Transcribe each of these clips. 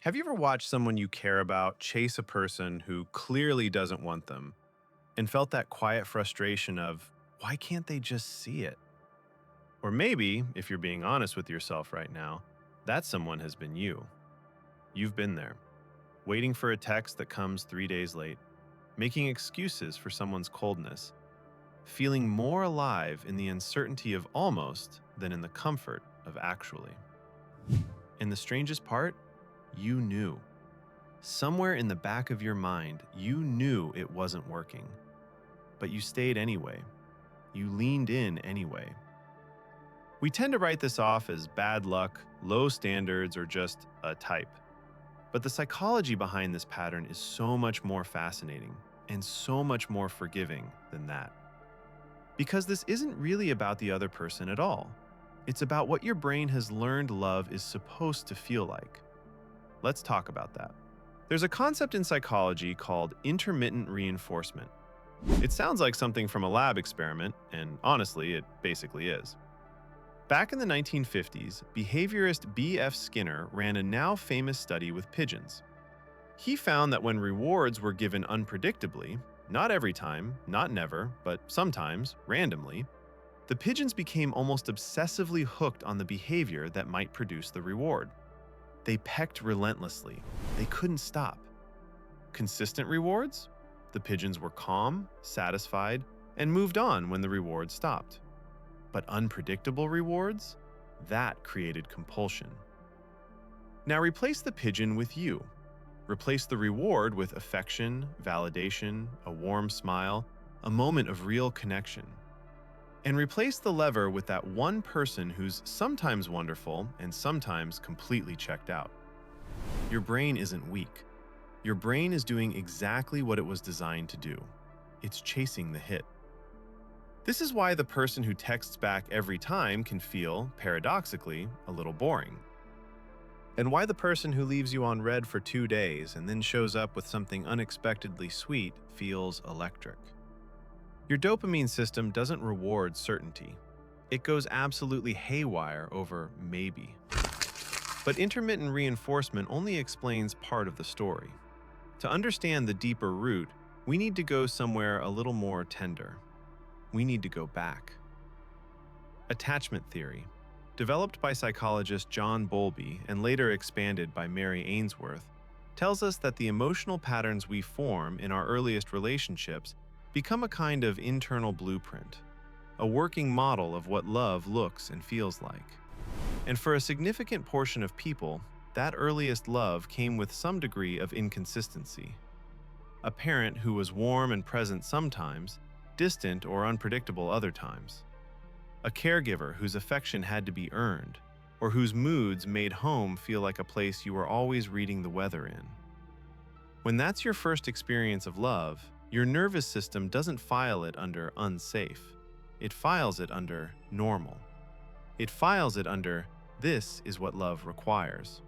Have you ever watched someone you care about chase a person who clearly doesn't want them and felt that quiet frustration of, why can't they just see it? Or maybe, if you're being honest with yourself right now, that someone has been you. You've been there, waiting for a text that comes 3 days late, making excuses for someone's coldness, feeling more alive in the uncertainty of almost than in the comfort of actually. And the strangest part, you knew. Somewhere in the back of your mind, you knew it wasn't working. But you stayed anyway. You leaned in anyway. We tend to write this off as bad luck, low standards, or just a type. But the psychology behind this pattern is so much more fascinating and so much more forgiving than that. Because this isn't really about the other person at all. It's about what your brain has learned love is supposed to feel like. Let's talk about that. There's a concept in psychology called intermittent reinforcement. It sounds like something from a lab experiment, and honestly, it basically is. Back in the 1950s, behaviorist B.F. Skinner ran a now famous study with pigeons. He found that when rewards were given unpredictably, not every time, not never, but sometimes, randomly, the pigeons became almost obsessively hooked on the behavior that might produce the reward. They pecked relentlessly. They couldn't stop. Consistent rewards? The pigeons were calm, satisfied, and moved on when the reward stopped. But unpredictable rewards? That created compulsion. Now replace the pigeon with you. Replace the reward with affection, validation, a warm smile, a moment of real connection. And replace the lever with that one person who's sometimes wonderful and sometimes completely checked out. Your brain isn't weak. Your brain is doing exactly what it was designed to do. It's chasing the hit. This is why the person who texts back every time can feel, paradoxically, a little boring. And why the person who leaves you on red for 2 days and then shows up with something unexpectedly sweet feels electric. Your dopamine system doesn't reward certainty. It goes absolutely haywire over maybe. But intermittent reinforcement only explains part of the story. To understand the deeper root, we need to go somewhere a little more tender. We need to go back. Attachment theory, developed by psychologist John Bowlby and later expanded by Mary Ainsworth, tells us that the emotional patterns we form in our earliest relationships become a kind of internal blueprint, a working model of what love looks and feels like. And for a significant portion of people, that earliest love came with some degree of inconsistency. A parent who was warm and present sometimes, distant or unpredictable other times. A caregiver whose affection had to be earned, or whose moods made home feel like a place you were always reading the weather in. When that's your first experience of love, your nervous system doesn't file it under unsafe. It files it under normal. It files it under this is what love requires.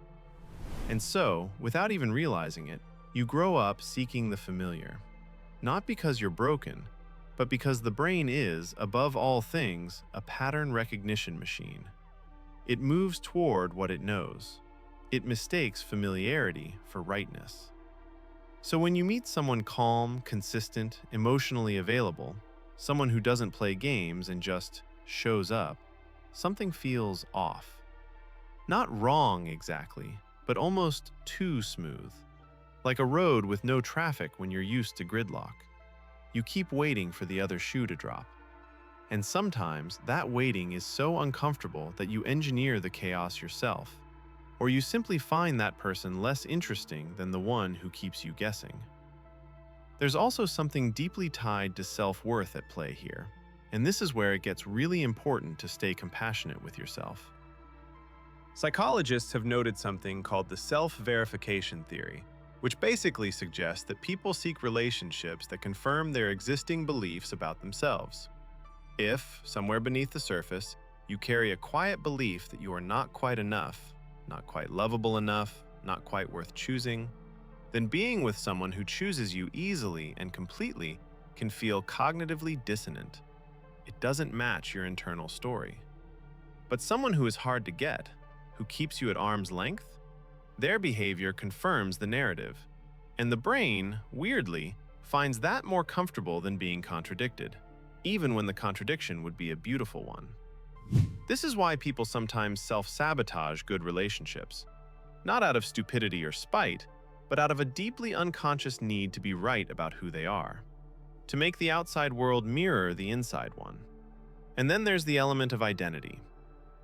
And so, without even realizing it, you grow up seeking the familiar. Not because you're broken, but because the brain is, above all things, a pattern recognition machine. It moves toward what it knows. It mistakes familiarity for rightness. So when you meet someone calm, consistent, emotionally available, someone who doesn't play games and just shows up, something feels off. Not wrong exactly, but almost too smooth. Like a road with no traffic when you're used to gridlock. You keep waiting for the other shoe to drop. And sometimes that waiting is so uncomfortable that you engineer the chaos yourself. Or you simply find that person less interesting than the one who keeps you guessing. There's also something deeply tied to self-worth at play here, and this is where it gets really important to stay compassionate with yourself. Psychologists have noted something called the self-verification theory, which basically suggests that people seek relationships that confirm their existing beliefs about themselves. If, somewhere beneath the surface, you carry a quiet belief that you are not quite enough, not quite lovable enough, not quite worth choosing, then being with someone who chooses you easily and completely can feel cognitively dissonant. It doesn't match your internal story. But someone who is hard to get, who keeps you at arm's length, Their behavior confirms the narrative, and the brain, weirdly, finds that more comfortable than being contradicted, even when the contradiction would be a beautiful one. This is why people sometimes self-sabotage good relationships, not out of stupidity or spite, but out of a deeply unconscious need to be right about who they are, to make the outside world mirror the inside one. And then there's the element of identity.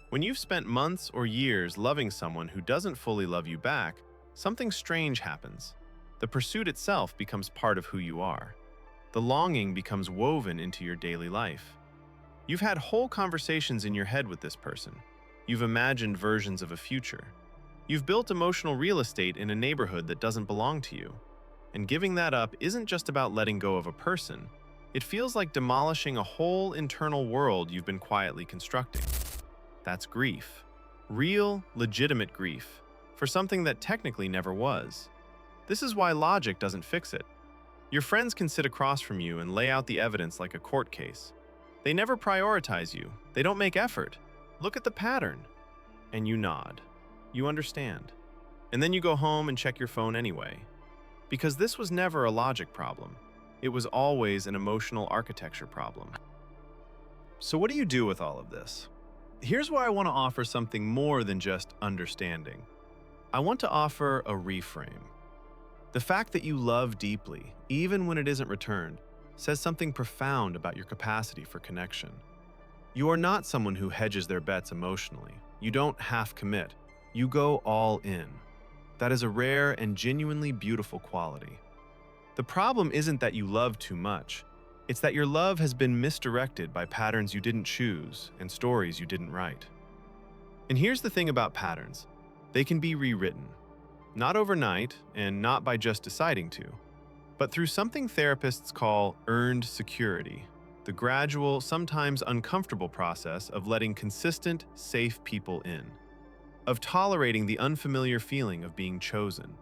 When you've spent months or years loving someone who doesn't fully love you back, something strange happens. The pursuit itself becomes part of who you are. The longing becomes woven into your daily life. You've had whole conversations in your head with this person. You've imagined versions of a future. You've built emotional real estate in a neighborhood that doesn't belong to you. And giving that up isn't just about letting go of a person. It feels like demolishing a whole internal world you've been quietly constructing. That's grief. Real, legitimate grief, for something that technically never was. This is why logic doesn't fix it. Your friends can sit across from you and lay out the evidence like a court case. They never prioritize you. They don't make effort. Look at the pattern. And you nod. You understand. And then you go home and check your phone anyway. Because this was never a logic problem. It was always an emotional architecture problem. So what do you do with all of this? Here's where I want to offer something more than just understanding. I want to offer a reframe. The fact that you love deeply, even when it isn't returned, says something profound about your capacity for connection. You are not someone who hedges their bets emotionally. You don't half commit. You go all in. That is a rare and genuinely beautiful quality. The problem isn't that you love too much. It's that your love has been misdirected by patterns you didn't choose and stories you didn't write. And here's the thing about patterns. They can be rewritten. Not overnight, and not by just deciding to, but through something therapists call earned security, the gradual, sometimes uncomfortable process of letting consistent, safe people in, of tolerating the unfamiliar feeling of being chosen,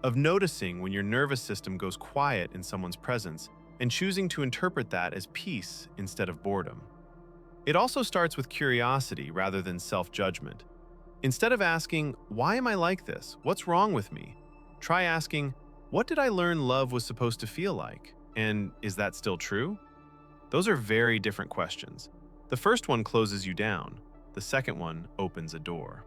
of noticing when your nervous system goes quiet in someone's presence and choosing to interpret that as peace instead of boredom. It also starts with curiosity rather than self-judgment. Instead of asking, "Why am I like this? What's wrong with me?" Try asking, "What did I learn love was supposed to feel like? And is that still true?" Those are very different questions. The first one closes you down. The second one opens a door.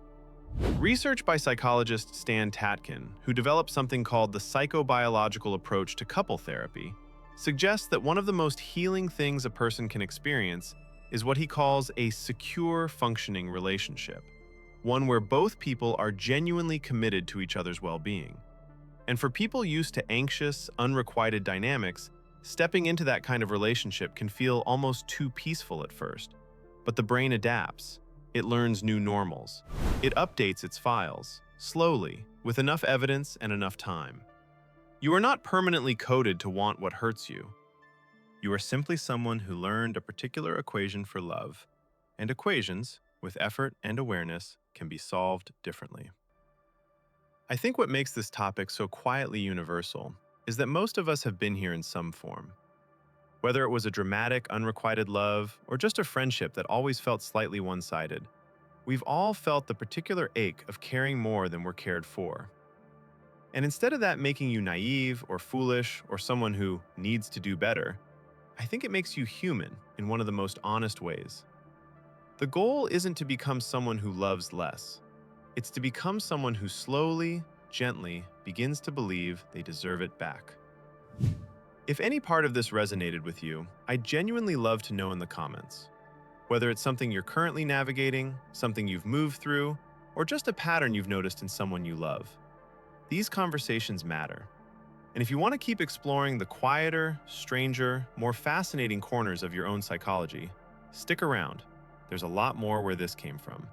Research by psychologist Stan Tatkin, who developed something called the psychobiological approach to couple therapy, suggests that one of the most healing things a person can experience is what he calls a secure functioning relationship. One where both people are genuinely committed to each other's well-being. And for people used to anxious, unrequited dynamics, stepping into that kind of relationship can feel almost too peaceful at first. But the brain adapts. It learns new normals. It updates its files, slowly, with enough evidence and enough time. You are not permanently coded to want what hurts you. You are simply someone who learned a particular equation for love, and equations, with effort and awareness, can be solved differently. I think what makes this topic so quietly universal is that most of us have been here in some form. Whether it was a dramatic, unrequited love or just a friendship that always felt slightly one-sided, we've all felt the particular ache of caring more than we're cared for. And instead of that making you naive or foolish or someone who needs to do better, I think it makes you human in one of the most honest ways. The goal isn't to become someone who loves less. It's to become someone who slowly, gently begins to believe they deserve it back. If any part of this resonated with you, I'd genuinely love to know in the comments. Whether it's something you're currently navigating, something you've moved through, or just a pattern you've noticed in someone you love. These conversations matter. And if you want to keep exploring the quieter, stranger, more fascinating corners of your own psychology, stick around. There's a lot more where this came from.